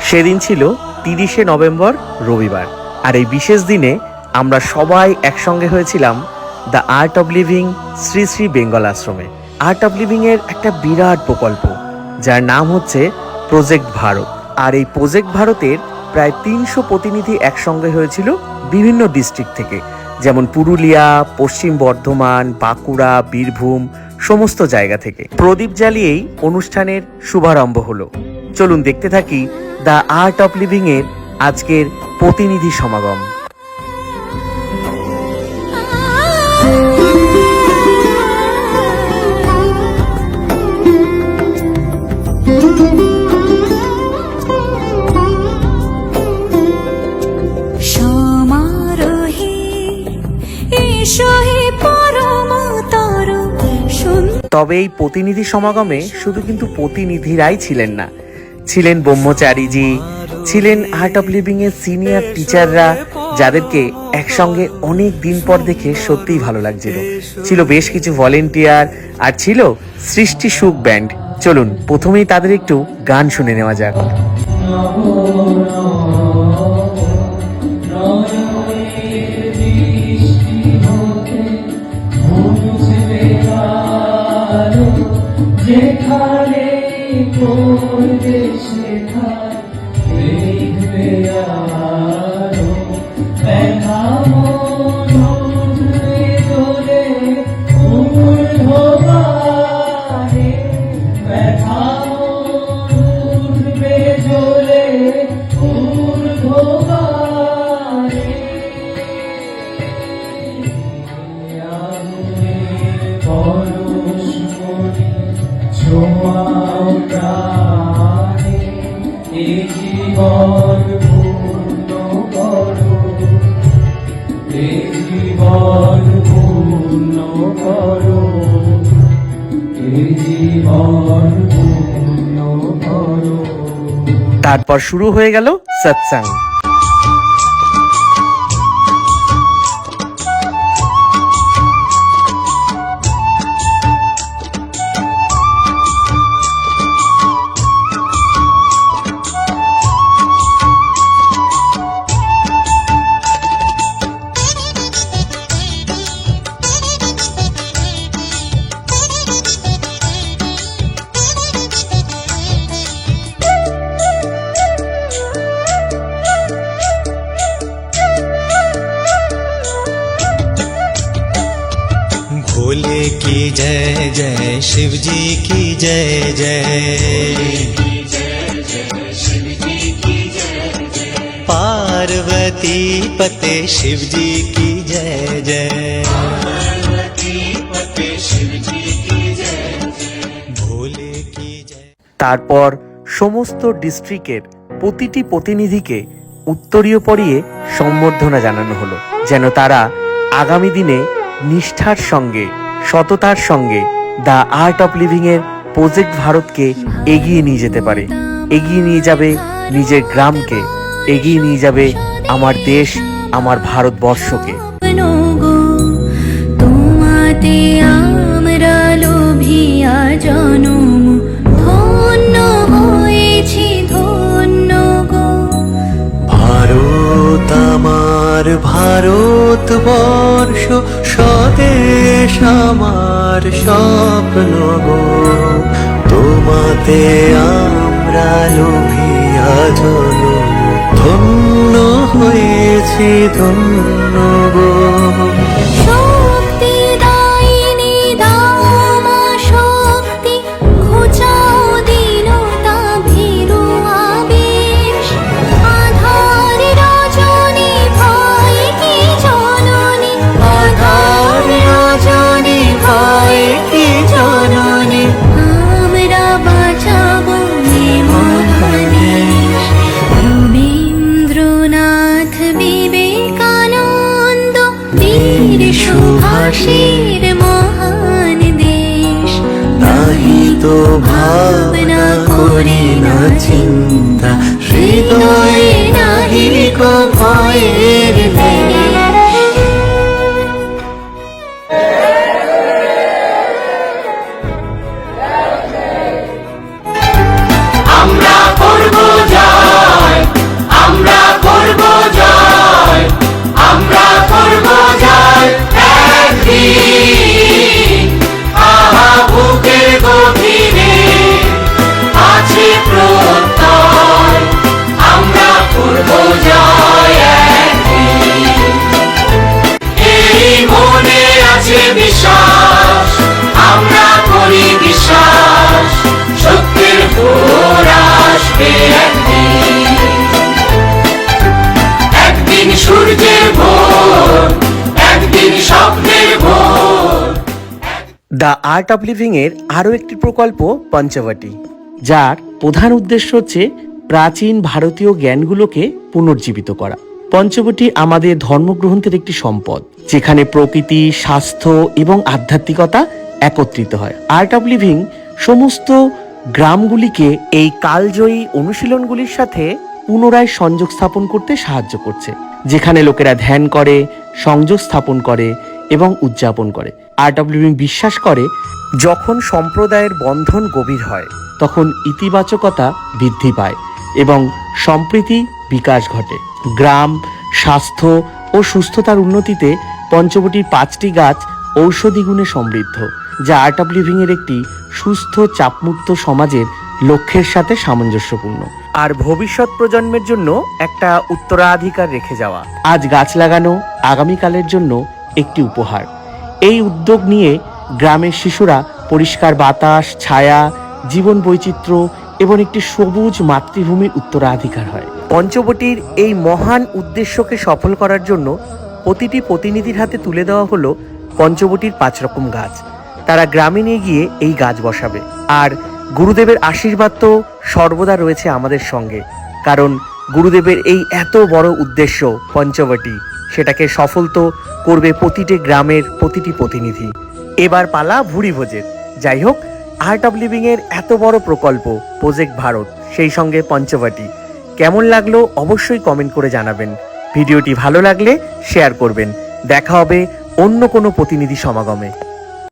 সেদিন ছিল 30শে নভেম্বর, রবিবার। আর এই বিশেষ দিনে আমরা সবাই একসঙ্গে হয়েছিলাম the art of living Shri Shri Bengal আশ্রমে। আর্ট অব লিভিং এর একটা বিরাট প্রকল্প, যার নাম হচ্ছে প্রজেক্ট ভারত। আর এই প্রজেক্ট ভারতের প্রায় 300 প্রতিনিধি একসঙ্গে হয়েছিল বিভিন্ন ডিস্ট্রিক্ট থেকে, যেমন পুরুলিয়া, পশ্চিম বর্ধমান, বাঁকুড়া, বীরভূম, সমস্ত জায়গা থেকে। প্রদীপ জ্বালিয়েই অনুষ্ঠানের শুভারম্ভ হলো। চলুন দেখতে থাকি দ্য আর্ট অফ লিভিং এর আজকের প্রতিনিধি সমাগম। তবে এই প্রতিনিধি সমাগমে শুধু কিন্তু প্রতিনিধিরাই ছিলেন না, ছিলেন ব্রহ্মচারীজি, ছিলেন আর্ট অফ লিভিং এর সিনিয়র টিচাররা, যাদেরকে একসঙ্গে অনেক দিন পর দেখে সত্যিই ভালো লাগছিল। ছিল বেশ কিছু ভলেন্টিয়ার, আর ছিল সৃষ্টি সুখ ব্যান্ড। চলুন প্রথমেই তাদের একটু গান শুনে নেওয়া যাক। যেখানে পড়বে সেখানে দেখবে আলো, দেখাবো নজরে তোরে ঊর্ধ্বগানে, দেখাবো উঠবে জ্বলে ঊর্ধ্বগানে। তারপর শুরু হয়ে গেল সৎসঙ্গ। भोले की जय जय, शिव जी की जय जय, पार्वती पते शिव जी की जय जय, भोले की जय। তারপর সমস্ত ডিস্ট্রিক্টের প্রতিটি প্রতিনিধিকে উত্তরীয় পরিয়ে সম্বর্ধনা জানানো হলো, যেন তারা আগামী দিনে নিষ্ঠার সঙ্গে, সততার সঙ্গে দ্য আর্ট অফ লিভিং এর প্রজেক্ট ভারতকে এগিয়ে নিয়ে যেতে পারে, এগিয়ে নিয়ে যাবে নিজের গ্রামকে, এগিয়ে নিয়ে যাবে আমার দেশ, আমার ভারতবর্ষকে। তোমাতে আমরা লোভিয়া জনম, ধন্য হয়েছি ধন্য গো। ভারত আমার ভারতবর্ষ, স্বদেশ আমার স্বপ্ন গো। তোমাতে আমরা লোভিয়া জনম, ধন্য হয়েছি ধন্য গো। সুভাষের মহান দেশ, নাহি তো ভাবনা করি না চিন্তা, হৃদয়ে নাহি কো ভয়ের lace. The art of living এর আরও একটি প্রকল্প পঞ্চবটি, যার প্রধান উদ্দেশ্য হচ্ছে প্রাচীন ভারতীয় জ্ঞানগুলোকে পুনর্জীবিত করা। পঞ্চবটি আমাদের ধর্মগ্রন্থের একটি সম্পদ, যেখানে প্রকৃতি, স্বাস্থ্য এবং আধ্যাত্মিকতা একত্রিত হয়। আর্ট অফ লিভিং সমস্ত গ্রামগুলিকে এই কালজয়ী অনুশীলনগুলির সাথে পুনরায় সংযোগ স্থাপন করতে সাহায্য করছে, যেখানে লোকেরা ধ্যান করে, সংযোগ স্থাপন করে এবং উদযাপন করে। আর্ট অফ লিভিং বিশ্বাস করে যখন সম্প্রদায়ের বন্ধন গভীর হয় তখন ইতিবাচকতা বৃদ্ধি পায় এবং সম্প্রীতি বিকাশ ঘটে। গ্রাম, স্বাস্থ্য ও সুস্থতার উন্নতিতে পঞ্চবটির 5টি গাছ ঔষধি গুণে সমৃদ্ধ, যা আর্ট অফ লিভিং এর একটি সুস্থ চাপমুক্ত সমাজের লক্ষ্যের সাথে সামঞ্জস্যপূর্ণ আর ভবিষ্যৎ প্রজন্মের জন্য একটা উত্তরাধিকার রেখে যাওয়া। আজ গাছ লাগানো আগামীকালের জন্য একটি উপহার। এই উদ্যোগ নিয়ে গ্রামের শিশুরা পরিষ্কার বাতাস, ছায়া, জীবন বৈচিত্র্য এবং একটি সবুজ মাতৃভূমির উত্তরাধিকার হয়। পঞ্চবটির এই মহান উদ্দেশ্যকে সফল করার জন্য প্রতিটি প্রতিনিধির হাতে তুলে দেওয়া হলো পঞ্চবটির 5 রকম গাছ। তারা গ্রামে নিয়ে গিয়ে এই গাছ বসাবে। আর গুরুদেবের আশীর্বাদ তো সর্বদা রয়েছে আমাদের সঙ্গে, কারণ গুরুদেবের এই এত বড় উদ্দেশ্য পঞ্চবটি, সেটাকে সফল তো করবে প্রতিটি গ্রামের প্রতিটি প্রতিনিধি। এবার পালা ভুরি ভোজের। যাই হোক, আর্ট অফ লিভিং এর এত বড় প্রকল্প প্রজেক্ট ভারত, সেই সঙ্গে পঞ্চবটি কেমন লাগলো অবশ্যই কমেন্ট করে জানাবেন। ভিডিওটি ভালো লাগলে শেয়ার করবেন। দেখা হবে অন্য কোনো প্রতিনিধি সমাগমে।